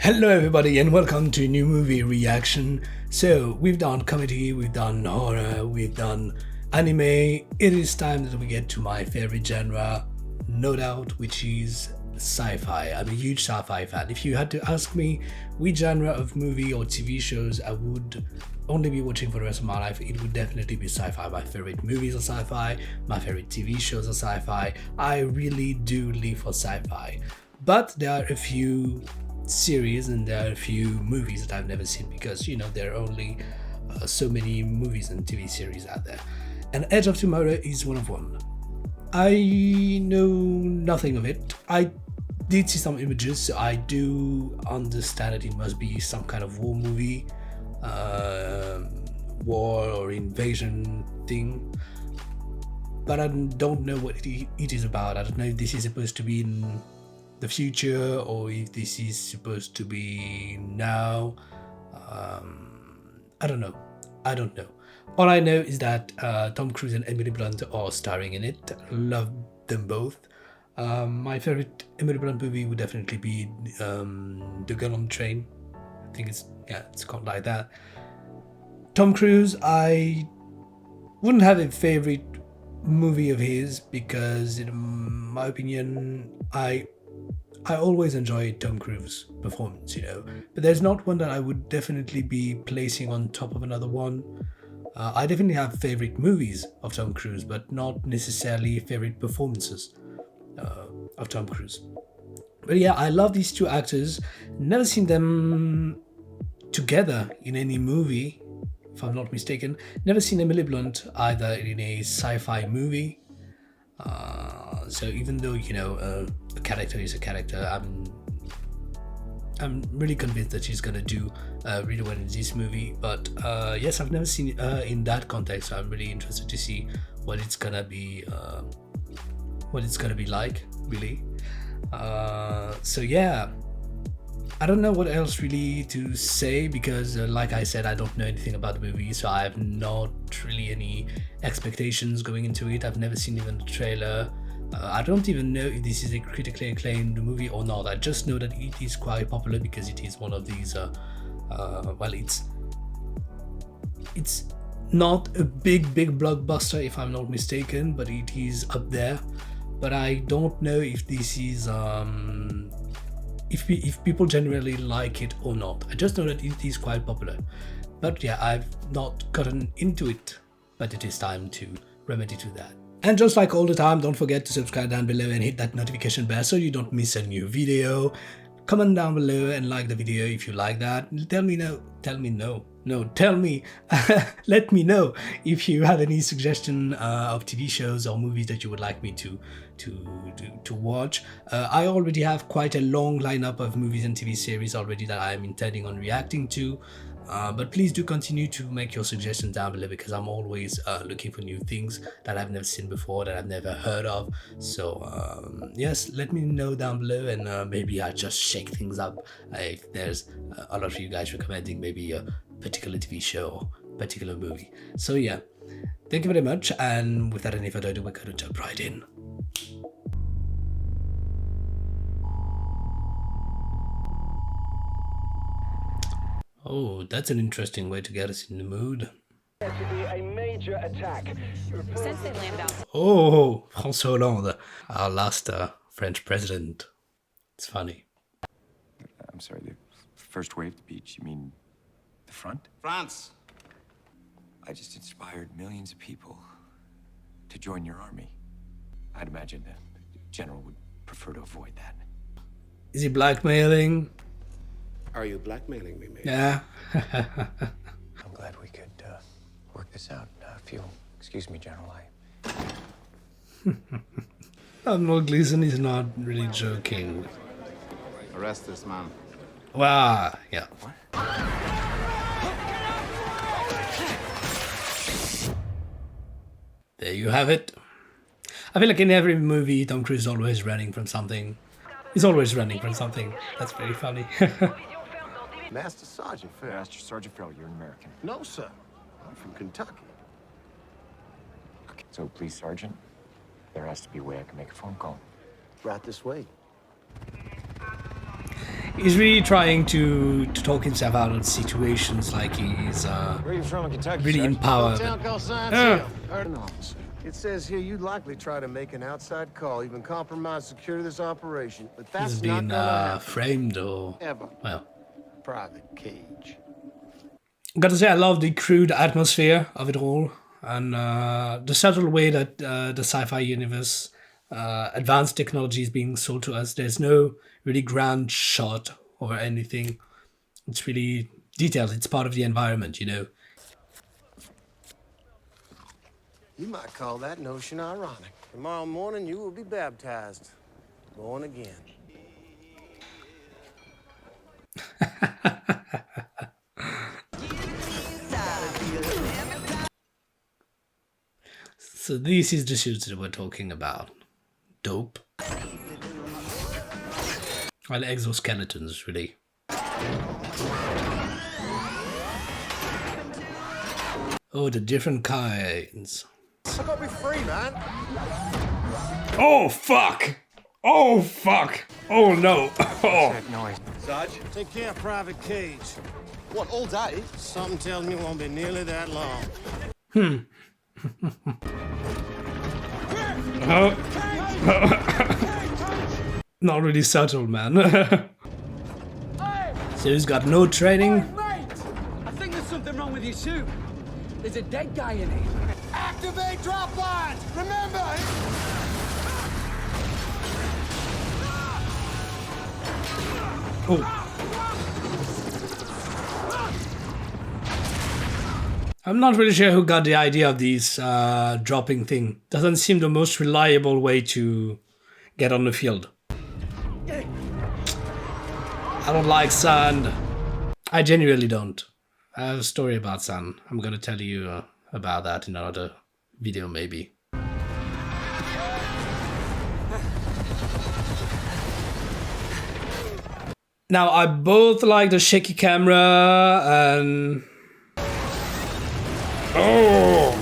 Hello everybody and welcome to a new movie reaction. So we've done comedy, we've done horror, we've done anime. It is time that we get to my favorite genre, no doubt, which is sci-fi. I'm a huge sci-fi fan. If you had to ask me which genre of movie or TV shows I would only be watching for the rest of my life, it would definitely be sci-fi. My favorite movies are sci-fi, my favorite TV shows are sci-fi. I really do live for sci-fi. But there are a few series and there are a few movies that I've never seen because, you know, there are only so many movies and TV series out there. And Edge of Tomorrow is one of them. I know nothing of it. I did see some images, so I do understand that it must be some kind of war movie, war or invasion thing. But I don't know what it is about. I don't know if this is supposed to be in the future or if this is supposed to be now. I don't know. All I know is that Tom Cruise and Emily Blunt are starring in it. Love them both. My favorite Emily Blunt movie would definitely be The Girl on the Train. I think it's called like that. Tom Cruise, I wouldn't have a favorite movie of his because in my opinion I always enjoy Tom Cruise's performance, you know, but there's not one that I would definitely be placing on top of another one. I definitely have favorite movies of Tom Cruise, but not necessarily favorite performances of Tom Cruise. But yeah, I love these two actors. Never seen them together in any movie, if I'm not mistaken. Never seen Emily Blunt either in a sci-fi movie. So even though, you know, a character is a character, I'm really convinced that she's gonna do really well in this movie. But yes, I've never seen her in that context, so I'm really interested to see what it's gonna be like, really. So yeah, I don't know what else really to say because like I said, I don't know anything about the movie, so I have not really any expectations going into it. I've never seen even the trailer. I don't even know if this is a critically acclaimed movie or not. I just know that it is quite popular because it is one of these well, it's not a big blockbuster if I'm not mistaken, but it is up there. But I don't know if this is if people generally like it or not. I just know that it is quite popular. But yeah, I've not gotten into it, but it is time to remedy to that. And just like all the time, don't forget to subscribe down below and hit that notification bell so you don't miss a new video. Comment down below and like the video if you like that. Let me know if you have any suggestion of TV shows or movies that you would like me to watch. I already have quite a long lineup of movies and TV series already that I'm intending on reacting to. But please do continue to make your suggestions down below because I'm always looking for new things that I've never seen before, that I've never heard of. So yes, let me know down below and maybe I'll just shake things up if there's a lot of you guys recommending maybe a particular TV show or particular movie. So yeah, thank you very much, and without any further ado, we're going to jump right in. Oh, that's an interesting way to get us in the mood. There to be a major attack. Since they landed out. Oh, François Hollande, our last French president. It's funny. I'm sorry, the first wave, the beach, you mean the front? France. I just inspired millions of people to join your army. I'd imagine the general would prefer to avoid that. Is he blackmailing? Are you blackmailing me, Major? Yeah. I'm glad we could work this out. If you'll excuse me, General, Admiral Gleason is not really joking. Arrest this man. Wow, yeah. There you have it. I feel like in every movie, Tom Cruise is always running from something. He's always running from something. That's very funny. Master Sergeant Phil. Master Sergeant Phil, you're an American. No, sir. I'm from Kentucky. Okay, so please, Sergeant, there has to be a way I can make a phone call. Right this way. he's really trying to talk himself out of situations like he's Where are you from in Kentucky, really sir? in power. Town called Science Uh. Hill. Heard an officer. It says here you'd likely try to make an outside call, even compromise security of this operation, but that's He's not been gonna happen. framed or Ever. well. Private cage. Gotta say, I love the crude atmosphere of it all, and the subtle way that the sci-fi universe, advanced technology is being sold to us. There's no really grand shot or anything. It's really detailed. It's part of the environment, you know. You might call that notion ironic. Tomorrow morning you will be baptized, born again. So this is the suits that we're talking about. Dope. Well, exoskeletons, really. Oh, the different kinds. I gotta be free, man. Oh, fuck! Oh, fuck! Oh, no! Oh. That noise. Sarge? Take care of Private Cage. What, all day? Something tells me it won't be nearly that long. Not really subtle, man. So he's got no training. Mate! I think there's something wrong with your suit. There's a dead guy in it. Activate drop lines! Remember! Oh. I'm not really sure who got the idea of these dropping thing. Doesn't seem the most reliable way to get on the field. I don't like sand. I genuinely don't. I have a story about sand. I'm gonna tell you about that in another video, maybe. Now, I both like the shaky camera and... Oh!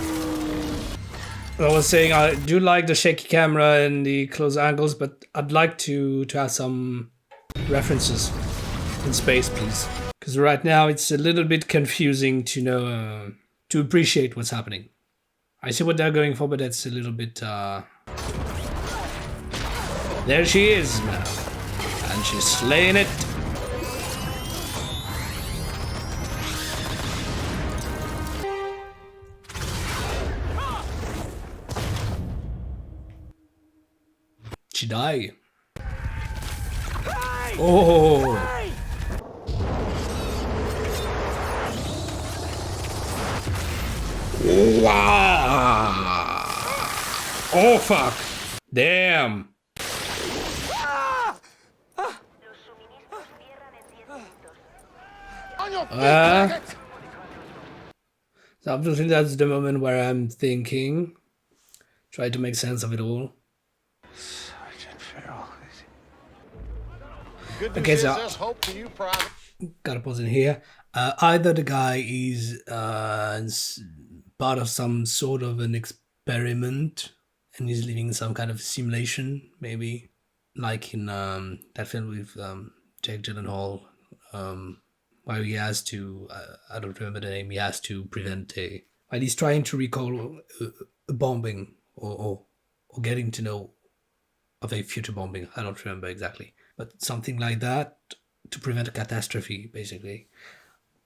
I was saying I do like the shaky camera and the close angles, but I'd like to have some references in space, please. Because right now it's a little bit confusing to know, to appreciate what's happening. I see what they're going for, but that's a little bit... There she is now. And she's slaying it. She died. Oh. Wow. Oh fuck. Damn. So I think that's the moment where I'm thinking, try to make sense of it all. Good news Okay, is so there's hope for you, Private. gotta pause in here. Either the guy is part of some sort of an experiment and he's living some kind of simulation, maybe like in that film with Jake Gyllenhaal, where he has to, I don't remember the name, he has to prevent while he's trying to recall a bombing or getting to know of a future bombing. I don't remember exactly, but something like that to prevent a catastrophe, basically.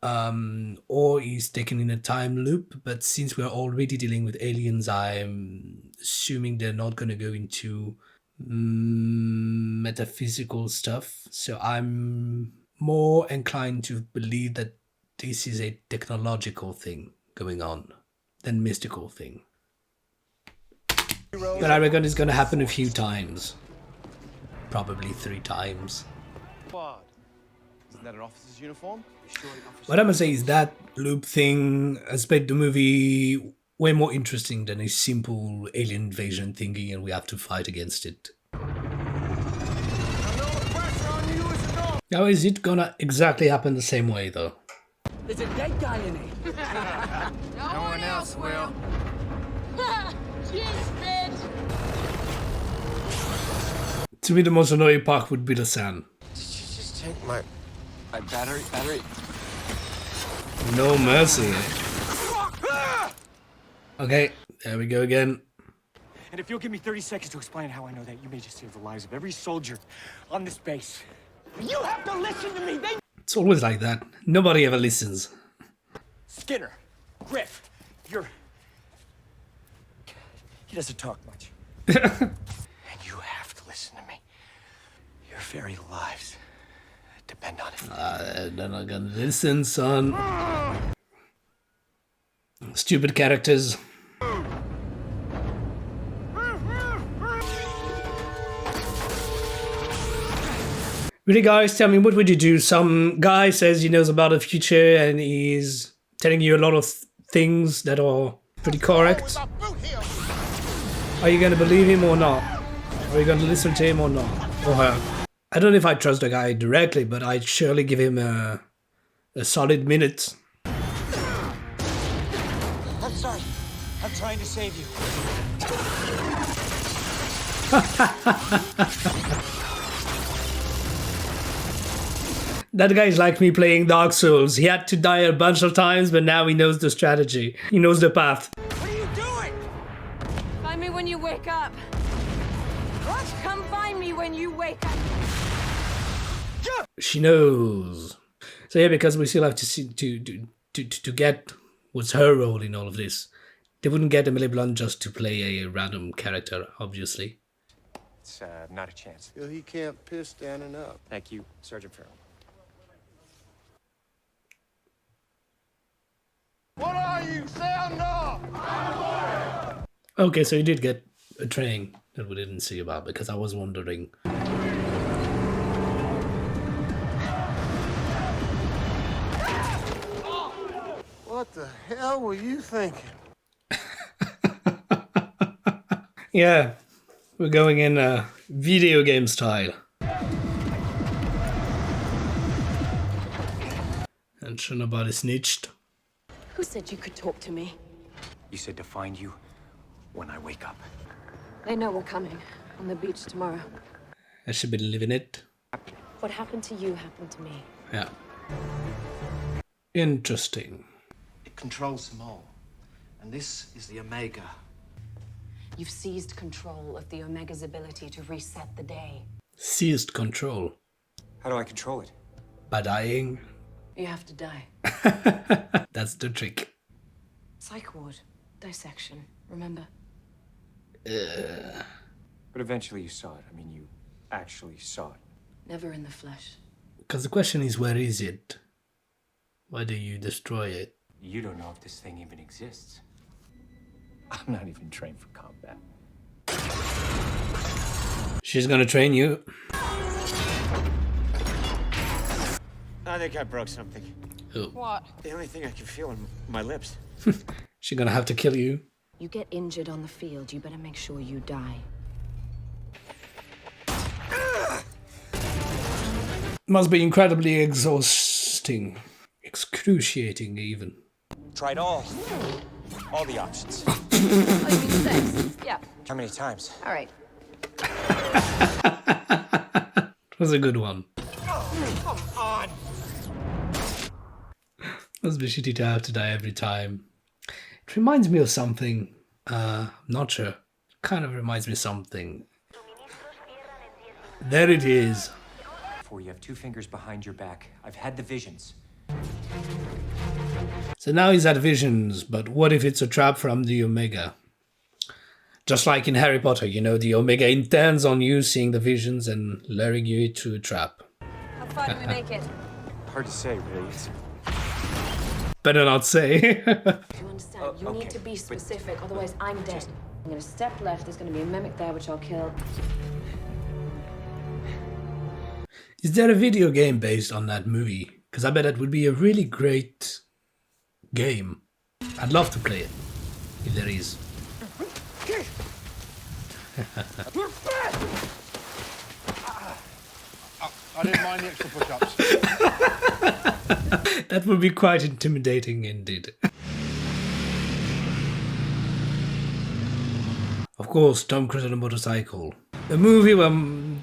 Or he's taken in a time loop, but since we're already dealing with aliens, I'm assuming they're not going to go into metaphysical stuff. So I'm more inclined to believe that this is a technological thing going on than mystical thing. But I reckon it's going to happen a few times. Probably 3 times. Isn't that an officer's uniform? What I'm gonna say is that loop thing has made the movie way more interesting than a simple alien invasion thingy and we have to fight against it. Now is it gonna exactly happen the same way though? There's a dead guy in it. No one else will. Cheers, bitch! To me the most annoying part would be the sand. Did you just take My... Battery. No mercy. Okay, there we go again. And if you'll give me 30 seconds to explain how I know that, you may just save the lives of every soldier on this base. You have to listen to me! It's always like that. Nobody ever listens. Skinner, Griff, he doesn't talk much. And you have to listen to me. Your very lives depend on it. They're not gonna listen, son. Stupid characters. Really, guys, tell me, what would you do? Some guy says he knows about the future and he's telling you a lot of things that are pretty correct. Are you gonna believe him or not? Are you gonna listen to him or not? Or her? I don't know if I trust the guy directly, but I'd surely give him a solid minute. I'm sorry. I'm trying to save you. That guy's like me playing Dark Souls. He had to die a bunch of times, but now he knows the strategy. He knows the path. What are you doing? Find me when you wake up. What? Come find me when you wake up. She knows. So yeah, because we still have to see to get what's her role in all of this. They wouldn't get Emily Blunt just to play a random character, obviously. It's not a chance. Feel he can't piss standing up. Thank you, Sergeant Farrell. What are you, sound off? Okay, so you did get a training that we didn't see about, because I was wondering. What the hell were you thinking? Yeah, we're going in video game style. And sure nobody snitched. Who said you could talk to me? You said to find you when I wake up. They know we're coming. On the beach tomorrow. I should be living it. What happened to you happened to me. Yeah. Interesting. It controls them all. And this is the Omega. You've seized control of the Omega's ability to reset the day. Seized control. How do I control it? By dying. You have to die. That's the trick. Psych ward. Dissection. Remember? But eventually you saw it. I mean, you actually saw it. Never in the flesh. Because the question is, where is it? Why do you destroy it? You don't know if this thing even exists. I'm not even trained for combat. She's gonna train you. I think I broke something. Oh. What? The only thing I can feel in my lips. She's gonna have to kill you. You get injured on the field, you better make sure you die. Must be incredibly exhausting. Excruciating, even. Tried all the options. Oh, you mean sex? Yeah. How many times? All right. It was a good one. Come on! Must be shitty to have to die every time. It reminds me of something. Not sure. Kind of reminds me of something. There it is. Before you have two fingers behind your back, I've had the visions. So now he's had visions, but what if it's a trap from the Omega? Just like in Harry Potter, you know, the Omega intends on you seeing the visions and luring you into a trap. How far do we make it? Hard to say, really. It's... Better not say. You understand? You okay, need to be but- specific, otherwise I'm dead. I'm gonna step left, there's gonna be a mimic there which I'll kill. Is there a video game based on that movie? Because I bet that would be a really great game. I'd love to play it, if there is. I didn't mind the extra push-ups. That would be quite intimidating indeed. Of course, Tom Cruise on a motorcycle. A movie where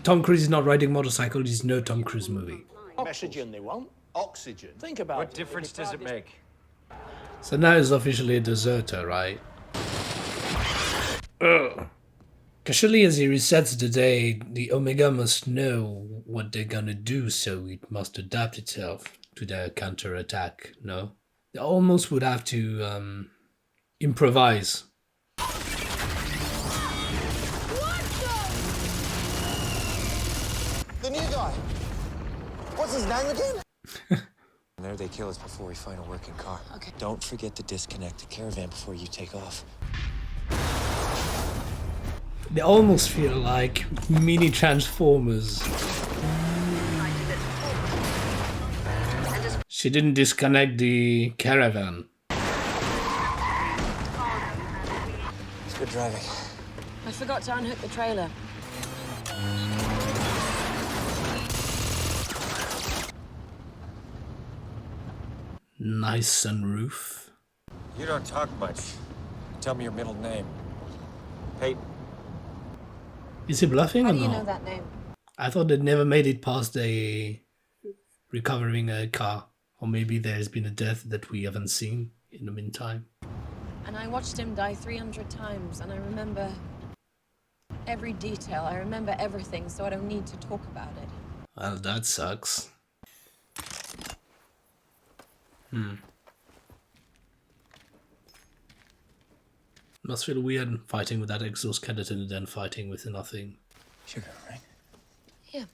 Tom Cruise is not riding a motorcycle is no Tom Cruise movie. Oxygen they want. Oxygen. Think about What it. difference does it make? So now he's officially a deserter, right? Ugh. Casually as he resets the day, the Omega must know what they're gonna do, so it must adapt itself to their counterattack, no? They almost would have to improvise. The new guy. What's his name again? And there they kill us before we find a working car. Okay. Don't forget to disconnect the caravan before you take off. They almost feel like mini Transformers. She didn't disconnect the caravan. It's good driving. I forgot to unhook the trailer. Nice sunroof. You don't talk much. Tell me your middle name. Peyton. Is he bluffing How or do you not? know that name? I thought they'd never made it past a recovering a car. Or maybe there's been a death that we haven't seen in the meantime. And I watched him die 300 times, and I remember every detail. I remember everything, so I don't need to talk about it. Well, that sucks. Must feel weird fighting with that exoskeleton and then fighting with nothing. Sugar, right? Yeah.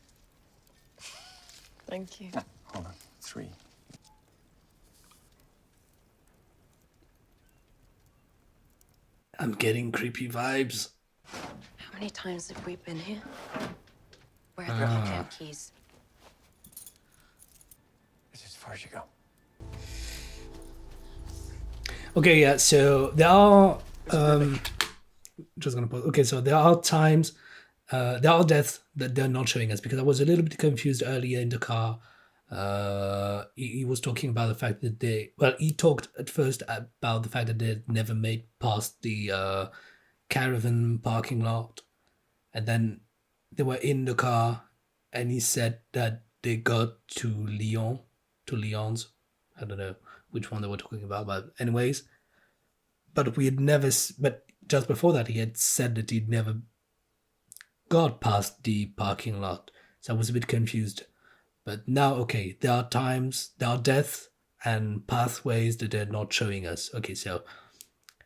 Thank you. Hold on. 3. I'm getting creepy vibes. How many times have we been here? Where are the hotel keys? It's as far as you go. Okay, yeah, so there are just gonna pause. Okay, so there are times there are deaths that they're not showing us, because I was a little bit confused earlier in the car. He was talking about the fact that he talked at first about the fact that they'd never made past the caravan parking lot, and then they were in the car, and he said that they got to Lyons. I don't know which one they were talking about, but anyways. But we had never. But just before that, he had said that he'd never got past the parking lot. So I was a bit confused. But now, okay, there are times, there are deaths and pathways that they're not showing us. Okay, so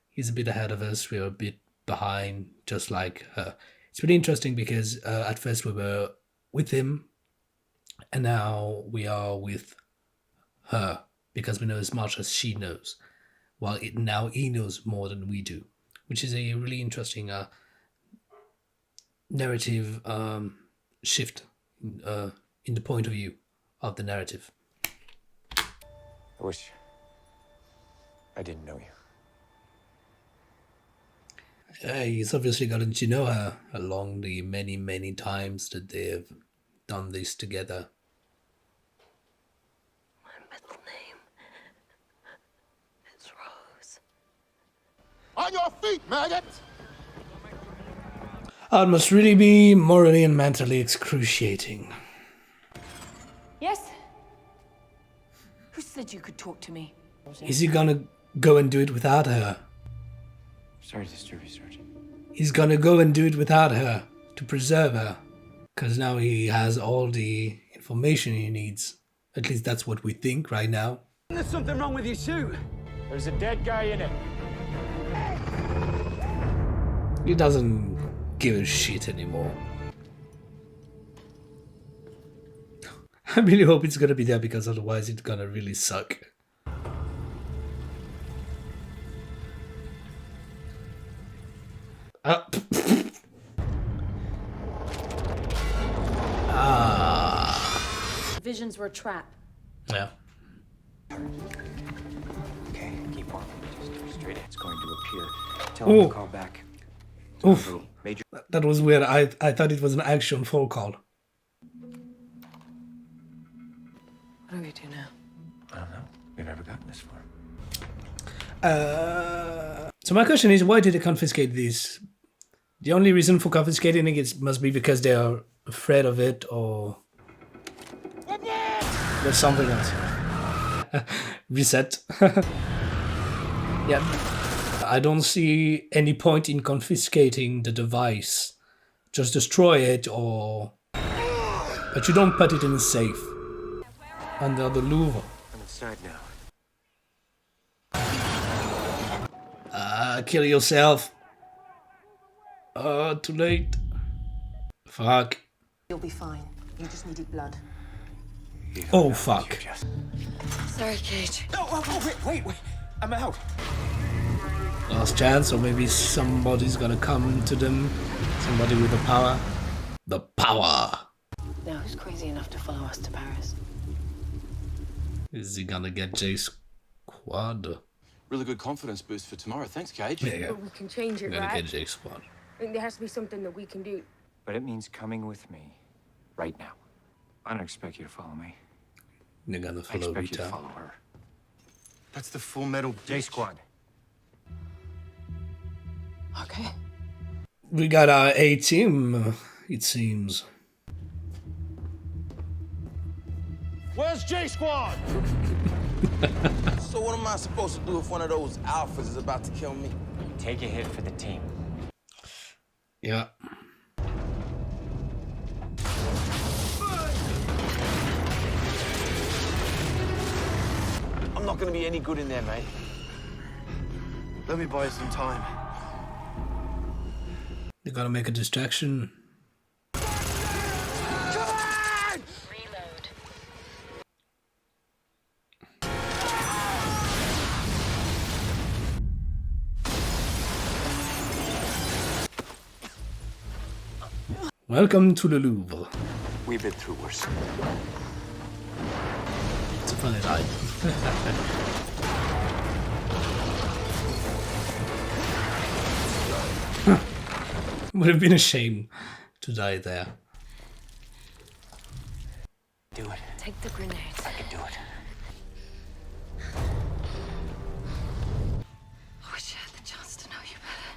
he's a bit ahead of us. We're a bit behind, just like her. It's really interesting because at first we were with him, and now we are with her, because we know as much as she knows, while now he knows more than we do, which is a really interesting narrative shift in the point of view of the narrative. I wish I didn't know you. He's obviously gotten to know her along the many, many times that they've done this together. My middle name is Rose. On your feet, maggot! It must really be morally and mentally excruciating. Yes? Who said you could talk to me? Is he gonna go and do it without her? Sorry to disturb you, Sergeant. He's gonna go and do it without her to preserve her, because now he has all the information he needs. At least that's what we think right now. There's something wrong with your suit. There's a dead guy in it. He doesn't give a shit anymore. I really hope it's gonna be there, because otherwise it's gonna really suck. Visions were a trap. Yeah. Okay, keep on. Just straight ahead. It's going to appear. Tell him Ooh. to call back. Oof. Major. That was weird. I thought it was an action phone call. What do we do now? I don't know. We've never gotten this far. So my question is, why did they confiscate these? The only reason for confiscating it must be because they are afraid of it, or... There's something else. Reset. Yeah. I don't see any point in confiscating the device. Just destroy it, or... But you don't put it in a safe. Under the Louvre. I'm inside now. Kill yourself. Too late. Fuck. You'll be fine. You just needed blood. Oh, fuck. Sorry, Kate. Wait. I'm out. Last chance, or maybe somebody's gonna come to them. Somebody with the power. The power. Now who's crazy enough to follow us to Paris? Is he gonna get J Squad? Really good confidence boost for tomorrow. Thanks, Cage. Yeah. But we can change it, Gonna right? get J Squad. I think there has to be something that we can do. But it means coming with me. Right now. I don't expect you to follow me. You're gonna I follow expect you to Rita. follow her. That's the Full Metal J-Squad. Okay. We got our A-team, it seems. Where's J-Squad? So what am I supposed to do if one of those alphas is about to kill me? Take a hit for the team. Yeah. I'm not gonna be any good in there, mate. Let me buy you some time. You gotta make a distraction. Welcome to the Louvre. We've been through worse. It's a funny ride. Would have been a shame to die there. Do it. Take the grenade. I can do it. I wish I had the chance to know you better.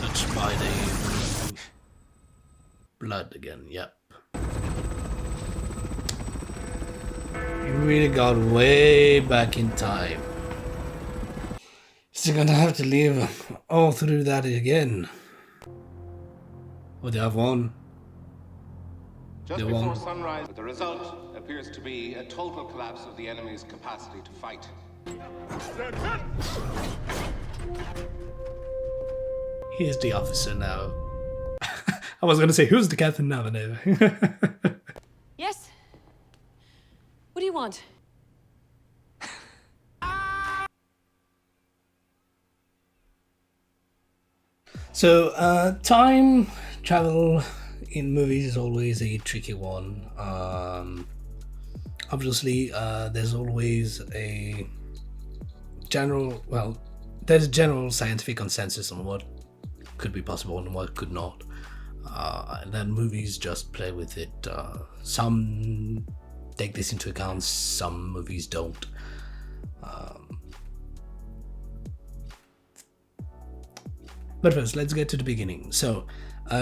Touched by the blood again, yep. You really got way back in time. So you're gonna have to live all through that again. Or they have won. Just They before won. sunrise, the result appears to be a total collapse of the enemy's capacity to fight. Here's the officer now. I was gonna say, who's the captain now? But no. Yes? What do you want? So, time travel in movies is always a tricky one. Obviously, there's always a general, there's a general scientific consensus on what could be possible and what could not. And then movies just play with it. Some take this into account, some movies don't. But first, let's get to the beginning. So,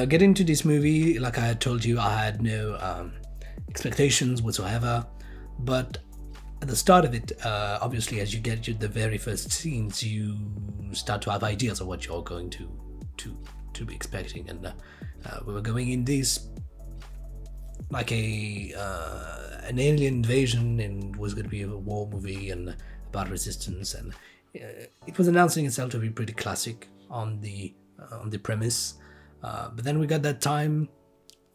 getting to this movie, like I had told you, I had no expectations whatsoever. But at the start of it, obviously, as you get to the very first scenes, you start to have ideas of what you're going to be expecting. And we were going in this like an alien invasion, and was going to be a war movie and about resistance, and it was announcing itself to be pretty classic on the premise, but then we got that time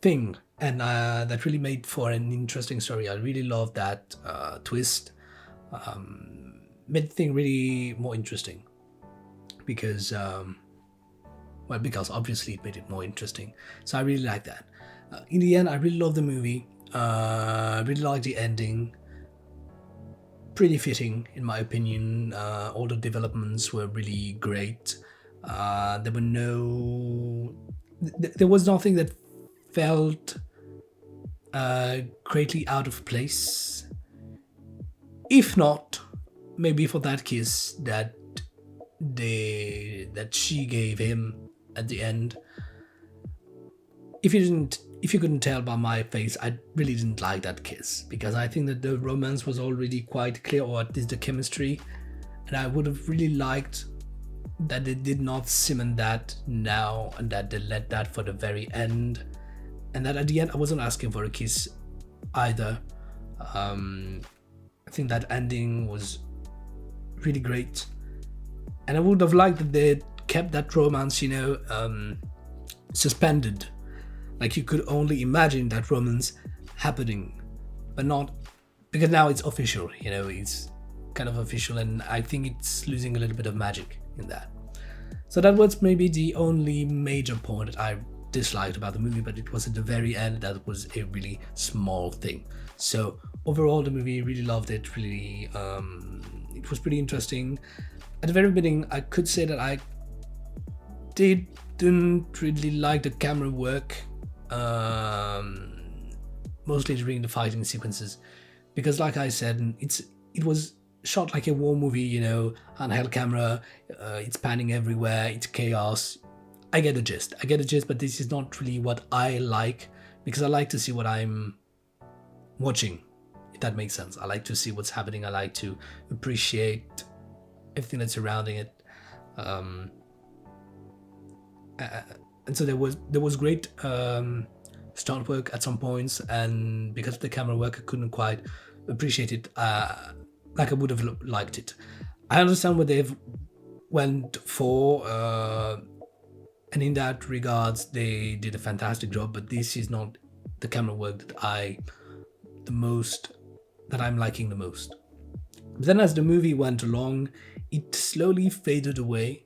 thing, and that really made for an interesting story. I really loved that twist. Made the thing really more interesting because because obviously it made it more interesting. So I really like that. In the end, I really love the movie. I really like the ending. pretty fitting, in my opinion. All the developments were really great. There were there was nothing that felt greatly out of place. If not, maybe for that kiss that she gave him at the end. If you couldn't tell by my face, I really didn't like that kiss, because I think that the romance was already quite clear, or at least the chemistry, and I would have really liked that they did not cement that now, and that they let that for the very end, and that at the end I wasn't asking for a kiss either. I think that ending was really great, and I would have liked that they kept that romance, suspended. Like, you could only imagine that romance happening, but not, because now it's official, it's kind of official, and I think it's losing a little bit of magic in that. So that was maybe the only major point that I disliked about the movie, but it was at the very end that was a really small thing. So overall, the movie, really loved it. Really, it was pretty interesting. At the very beginning, I could say that I didn't really like the camera work, mostly during the fighting sequences, because like I said, it was shot like a war movie, handheld camera, it's panning everywhere, it's chaos. I get the gist, but this is not really what I like, because I like to see what I'm watching, if that makes sense. I like to see what's happening. I like to appreciate everything that's surrounding it. And so there was great stunt work at some points, and because of the camera work, I couldn't quite appreciate it like I would have liked it. I understand what they've went for, and in that regards, they did a fantastic job. But this is not the camera work that I'm liking the most. But then, as the movie went along, it slowly faded away.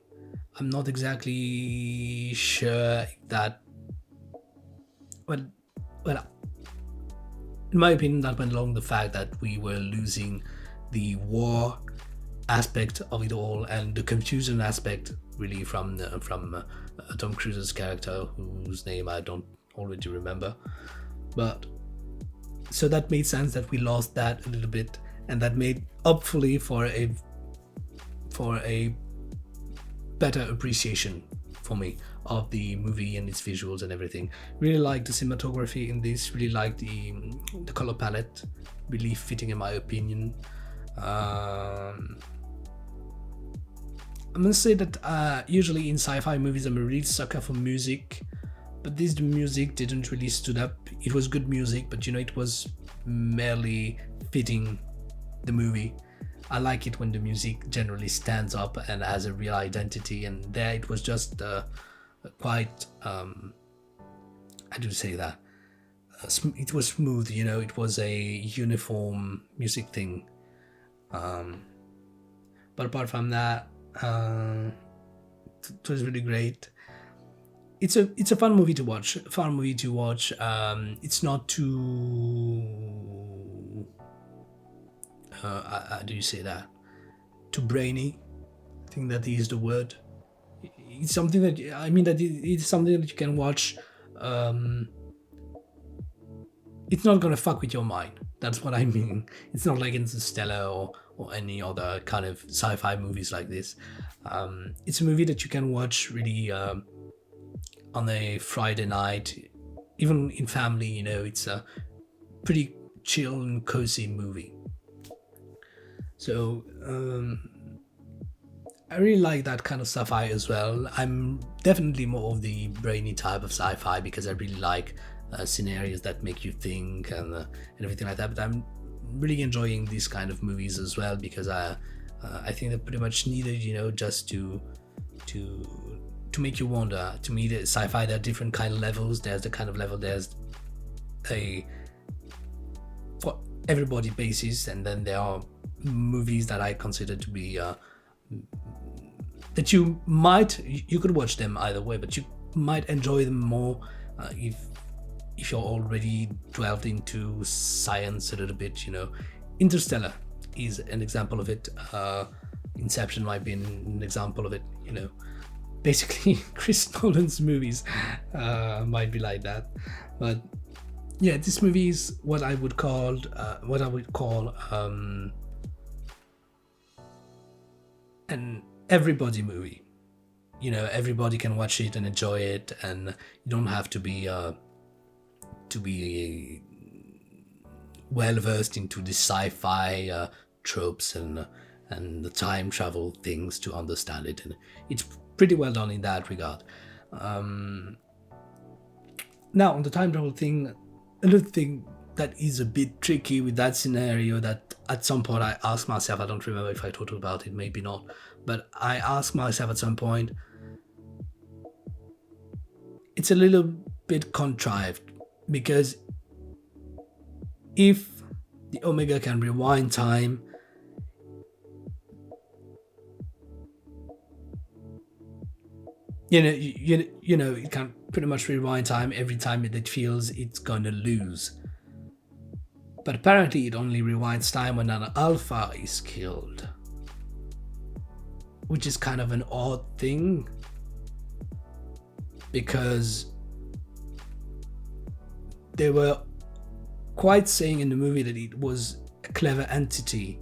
I'm not exactly sure that, well, in my opinion, that went along the fact that we were losing the war aspect of it all, and the confusion aspect, really, from Tom Cruise's character, whose name I don't already remember. But so that made sense that we lost that a little bit, and that made hopefully for a better appreciation for me of the movie and its visuals and everything. Really like the cinematography in this, really like the color palette, really fitting in my opinion. I'm gonna say that usually in sci-fi movies I'm a real sucker for music, but the music didn't really stood up. It was good music, but it was merely fitting the movie. I like it when the music generally stands up and has a real identity, and there it was just quite, how do you say that? It was smooth, it was a uniform music thing. But apart from that, it was really great. It's a fun movie to watch. It's not too how do you say that? Too brainy. I think that is the word. It's something that it's something that you can watch. It's not gonna fuck with your mind. That's what I mean. It's not like Interstellar or any other kind of sci-fi movies like this. It's a movie that you can watch really on a Friday night, even in family. It's a pretty chill and cozy movie. So I really like that kind of sci-fi as well. I'm definitely more of the brainy type of sci-fi, because I really like scenarios that make you think and everything like that. But I'm really enjoying these kind of movies as well, because I think they're pretty much needed, just to make you wonder. To me, the sci-fi, there are different kind of levels. There's the kind of level, there's a for everybody basis, and then there are movies that I consider to be that you could watch them either way, but you might enjoy them more if you're already delved into science a little bit. Interstellar is an example of it. Inception might be an example of it, you know. Basically, Chris Nolan's movies might be like that. But yeah, this movie is what I would call an everybody movie. You know, everybody can watch it and enjoy it, and you don't have to be well versed into the sci-fi tropes and the time travel things to understand it, and it's pretty well done in that regard. Now, on the time travel thing, another thing that is a bit tricky with that scenario, that at some point I asked myself, I don't remember if I talked about it, maybe not, but I asked myself at some point, it's a little bit contrived, because if the Omega can rewind time, you know, it can pretty much rewind time every time it feels it's gonna lose. But apparently it only rewinds time when an alpha is killed, which is kind of an odd thing, because they were quite saying in the movie that it was a clever entity,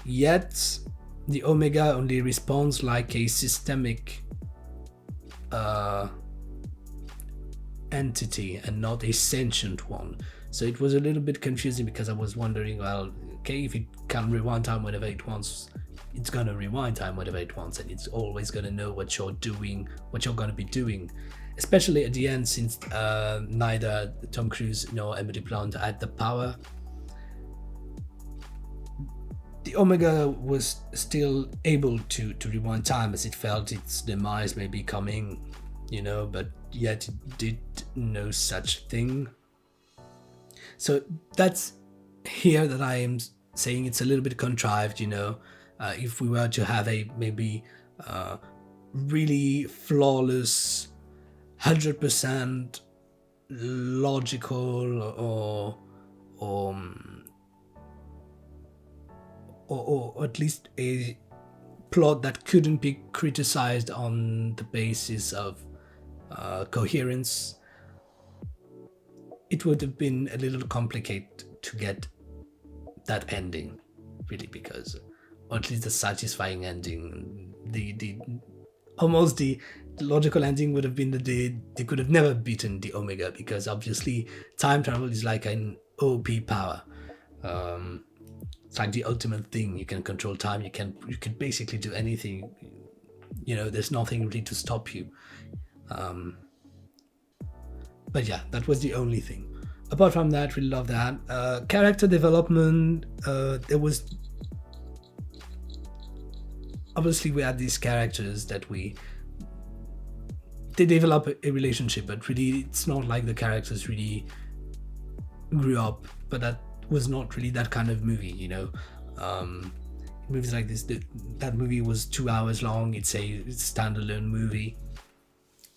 yet the Omega only responds like a systemic entity and not a sentient one. So it was a little bit confusing, because I was wondering, well, okay, if it can rewind time whenever it wants, it's gonna rewind time whenever it wants, and it's always gonna know what you're doing, what you're gonna be doing. Especially at the end, since neither Tom Cruise nor Emily Blunt had the power, the Omega was still able to rewind time, as it felt its demise may be coming, you know, but yet it did no such thing. So that's here that I am saying it's a little bit contrived, you know. If we were to have a maybe really flawless 100% logical or at least a plot that couldn't be criticized on the basis of coherence, it would have been a little complicated to get that ending, really, because, or at least the satisfying ending, the logical ending would have been that they could have never beaten the Omega, because obviously time travel is like an OP power. It's like the ultimate thing. You can control time. You can basically do anything. You know, there's nothing really to stop you. But yeah, that was the only thing. Apart from that, we love that. Character development, there was... Obviously, we had these characters that they develop a relationship, but really, it's not like the characters really grew up. But that was not really that kind of movie, you know. Movies like this, that movie was 2 hours long. It's a standalone movie.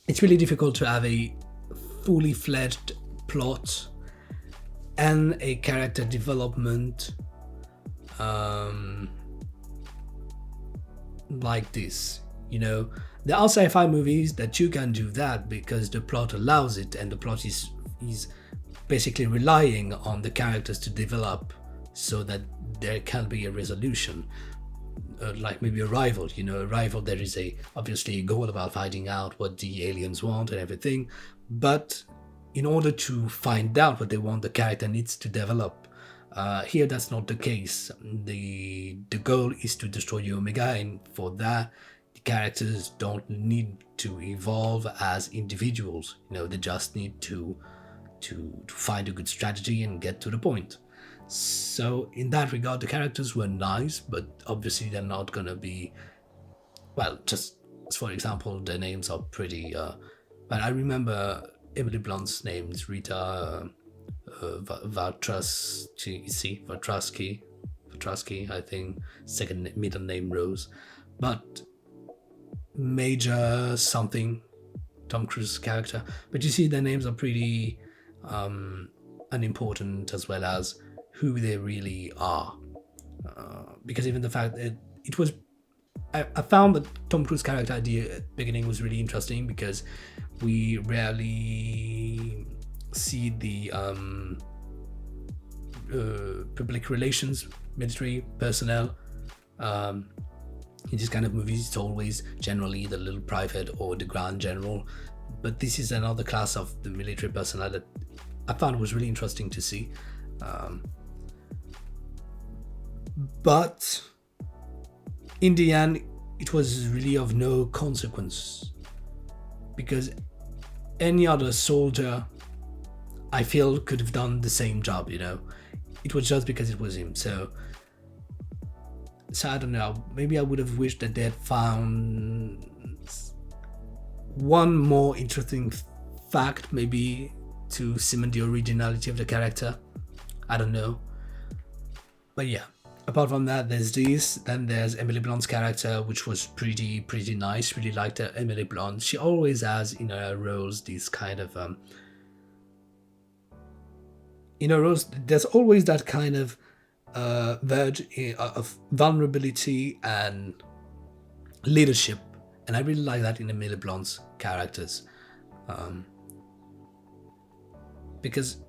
It's really difficult to have a fully fledged plot and a character development like this, you know. There are sci-fi movies that you can do that because the plot allows it, and the plot is basically relying on the characters to develop so that there can be a resolution, like maybe Arrival. You know, Arrival, there is obviously a goal about finding out what the aliens want and everything, but in order to find out what they want, the character needs to develop. Here that's not the case. The goal is to destroy the Omega, and for that the characters don't need to evolve as individuals. You know, they just need to find a good strategy and get to the point. So in that regard, the characters were nice, but obviously they're not gonna be, well, just for example, their names are pretty but I remember Emily Blunt's name is Rita Vatrasky, I think, second middle name Rose, but Major something, Tom Cruise's character. But you see, their names are pretty unimportant, as well as who they really are. because even the fact that it was, I found that Tom Cruise character idea at the beginning was really interesting because we rarely see the public relations military personnel in these kind of movies. It's always generally the little private or the grand general, but this is another class of the military personnel that I found was really interesting to see. But in the end, it was really of no consequence, because any other soldier, I feel, could have done the same job, you know. It was just because it was him. So I don't know, maybe I would have wished that they had found one more interesting fact, maybe, to cement the originality of the character. I don't know. But yeah, apart from that, there's this. Then there's Emily Blunt's character, which was pretty nice. Really liked Emily Blunt. She always has in her roles these kind of in her roles, there's always that kind of verge of vulnerability and leadership, and I really like that in Emily Blunt's characters, because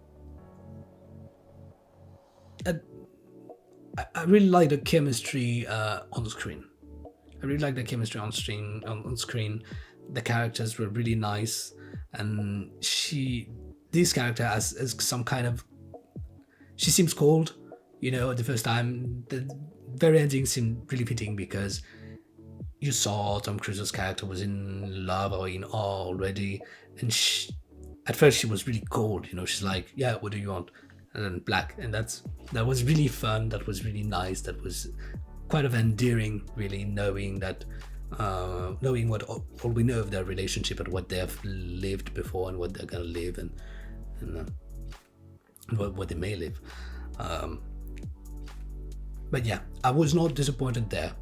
I really like the chemistry on screen. I really like the chemistry on screen. The characters were really nice, and this character has some kind of, she seems cold, you know, the first time. The very ending seemed really fitting because you saw Tom Cruise's character was in love or in awe already, and at first she was really cold, you know. She's like, yeah, what do you want? And then black, and that was really fun. That was really nice. That was quite of endearing, really, knowing that, knowing what all we know of their relationship and what they have lived before and what they're gonna live and what they may live. But yeah, I was not disappointed there,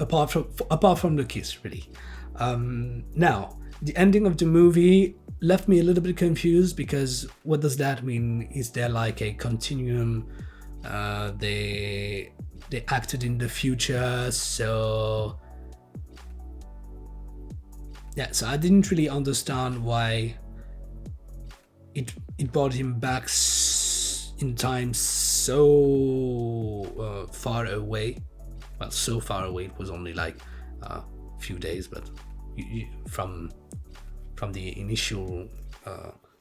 apart from the kiss, really. Now, the ending of the movie left me a little bit confused, because what does that mean? Is there like a continuum? They acted in the future, so yeah. So I didn't really understand why it brought him back in time so far away. Well, so far away, it was only like a few days, but from the initial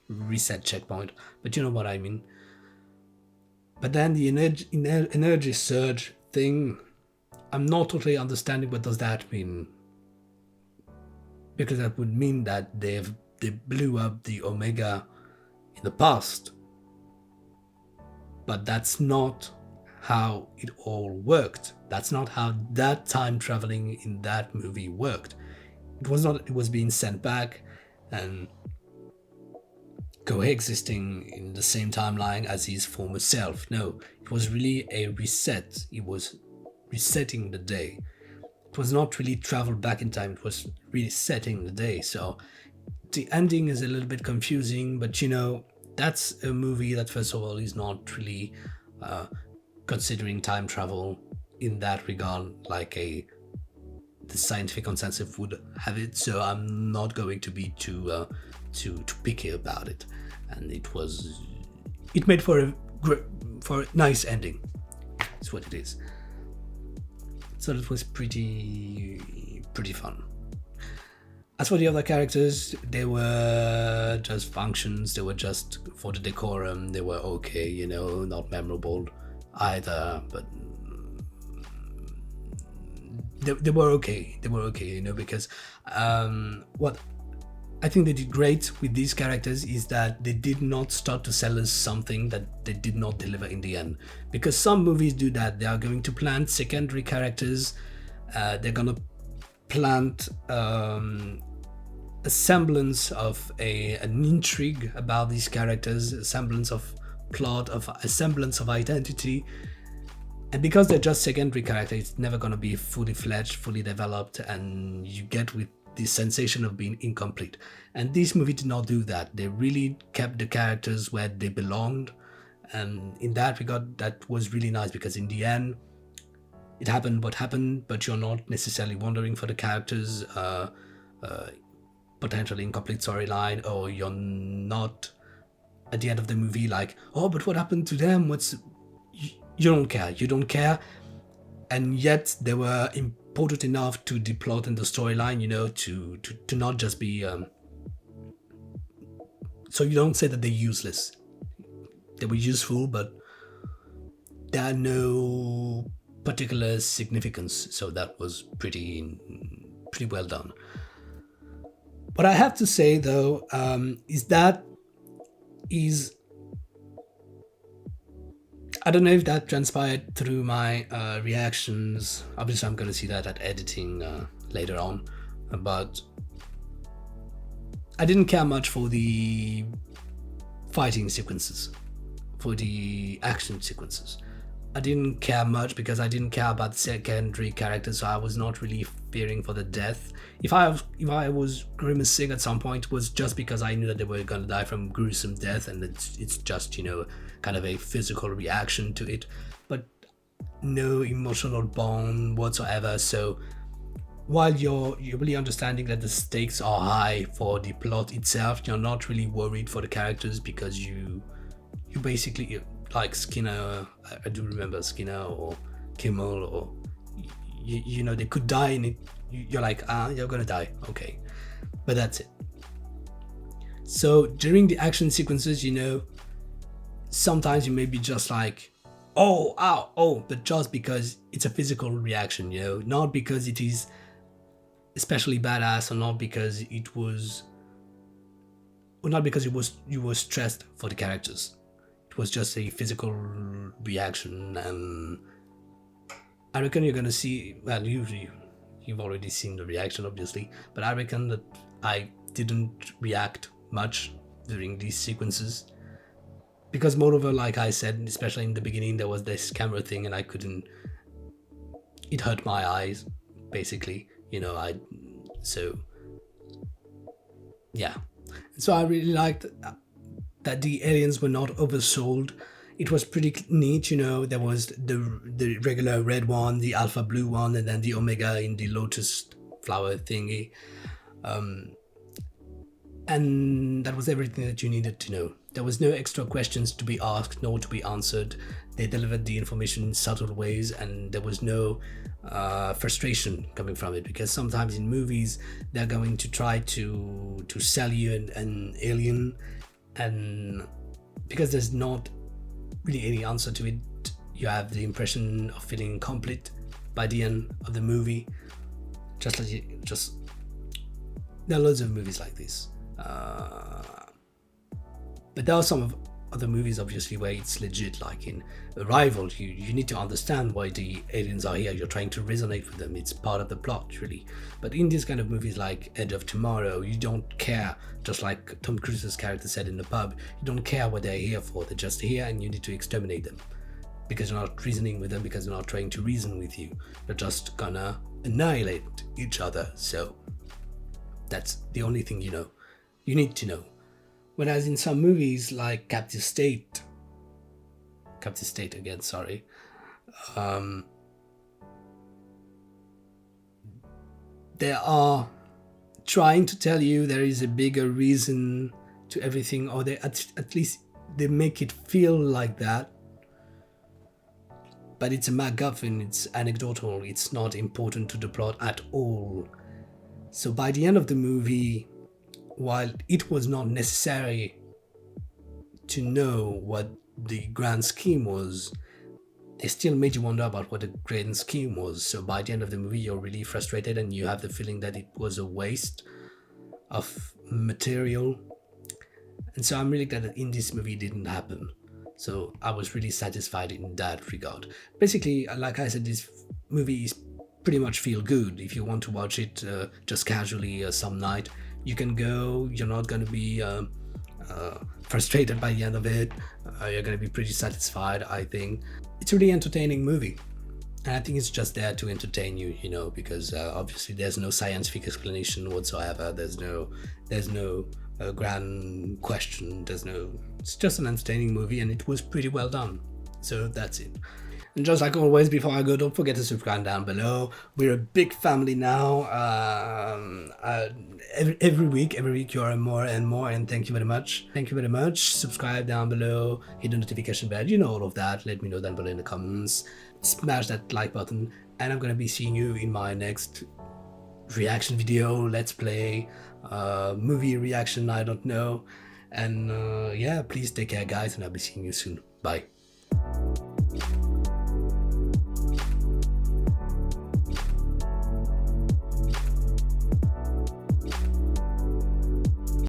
reset checkpoint, but you know what I mean. But then the energy surge thing, I'm not totally understanding what does that mean, because that would mean that they blew up the Omega in the past, but that's not how it all worked. That's not how that time traveling in that movie worked. It was being sent back and coexisting in the same timeline as his former self. No, it was really a reset. It was resetting the day. It was not really travel back in time. It was resetting the day. So the ending is a little bit confusing, but you know, that's a movie that, first of all, is not really considering time travel in that regard like the scientific consensus would have it. So I'm not going to be too picky about it. And it made for a nice ending. That's what it is. So it was pretty fun. As for the other characters, they were just functions. They were just for the decorum. They were okay, you know, not memorable either, but they were okay. They were okay, you know, because what I think they did great with these characters is that they did not start to sell us something that they did not deliver in the end. Because some movies do that. They are going to plant secondary characters. They're gonna plant a semblance of an intrigue about these characters, a semblance of plot, a semblance of identity. And because they're just secondary characters, it's never gonna be fully fledged, fully developed, and you get with the sensation of being incomplete. And this movie did not do that. They really kept the characters where they belonged, and in that regard, that was really nice, because in the end, it happened what happened, but you're not necessarily wondering for the characters, potentially incomplete storyline, or you're not at the end of the movie like, oh, but what happened to them? You don't care, and yet they were important enough to the plot and the storyline, to not just be so you don't say that they're useless. They were useful, but they had no particular significance, so that was pretty well done. What I have to say though, is I don't know if that transpired through my reactions. Obviously I'm going to see that at editing later on, but I didn't care much for the fighting sequences, for the action sequences. I didn't care much because I didn't care about secondary characters, so I was not really fearing for the death. If I was grimacing at some point, it was just because I knew that they were gonna die from gruesome death, and it's just kind of a physical reaction to it, but no emotional bond whatsoever. So while you're really understanding that the stakes are high for the plot itself, you're not really worried for the characters because you basically, like Skinner, I do remember Skinner or Kimmel, or they could die in it. You're like, you're gonna die, okay, but that's it. So during the action sequences, sometimes you may be just like, oh, ow, oh, but just because it's a physical reaction, not because it is especially badass, or not because you were stressed for the characters. It was just a physical reaction, and I reckon you're gonna see, well, you've already seen the reaction obviously, but I reckon that I didn't react much during these sequences because, moreover, like I said, especially in the beginning, there was this camera thing and it hurt my eyes basically, so yeah. So I really liked that the aliens were not oversold. It was pretty neat, there was the regular red one, the alpha blue one, and then the omega in the lotus flower thingy. And that was everything that you needed to know. There was no extra questions to be asked, nor to be answered. They delivered the information in subtle ways, and there was no frustration coming from it, because sometimes in movies they're going to try to sell you an alien, and because there's not really any answer to it, you have the impression of feeling incomplete by the end of the movie. There are loads of movies like this, but there are some other movies obviously where it's legit, like in Arrival. You need to understand why the aliens are here. You're trying to resonate with them. It's part of the plot, really. But in these kind of movies like Edge of Tomorrow, you don't care. Just like Tom Cruise's character said in The Pub, you don't care what they're here for. They're just here and you need to exterminate them, because you're not reasoning with them, because they're not trying to reason with you. They're just gonna annihilate each other. So that's the only thing you need to know. Whereas in some movies like Captive State again, sorry, they are trying to tell you there is a bigger reason to everything, or they at least they make it feel like that. But it's a MacGuffin, it's anecdotal, it's not important to the plot at all. So by the end of the movie, while it was not necessary to know what the grand scheme was, they still made you wonder about what the grand scheme was. So by the end of the movie, you're really frustrated and you have the feeling that it was a waste of material. And so I'm really glad that in this movie it didn't happen. So I was really satisfied in that regard. Basically, like I said, this movie is pretty much feel good. If you want to watch it just casually some night, you can go. You're not going to be frustrated by the end of it. You're going to be pretty satisfied, I think. It's a really entertaining movie. And I think it's just there to entertain you, because obviously there's no scientific explanation whatsoever. There's no grand question. It's just an entertaining movie, and it was pretty well done. So that's it. And just like always, before I go, don't forget to subscribe down below. We're a big family now. Every week you are more and more, and thank you very much. Thank you very much. Subscribe down below, hit the notification bell, you know all of that. Let me know down below in the comments. Smash that like button, and I'm gonna be seeing you in my next reaction video, let's play, movie reaction, I don't know. And yeah, please take care guys, and I'll be seeing you soon. Bye.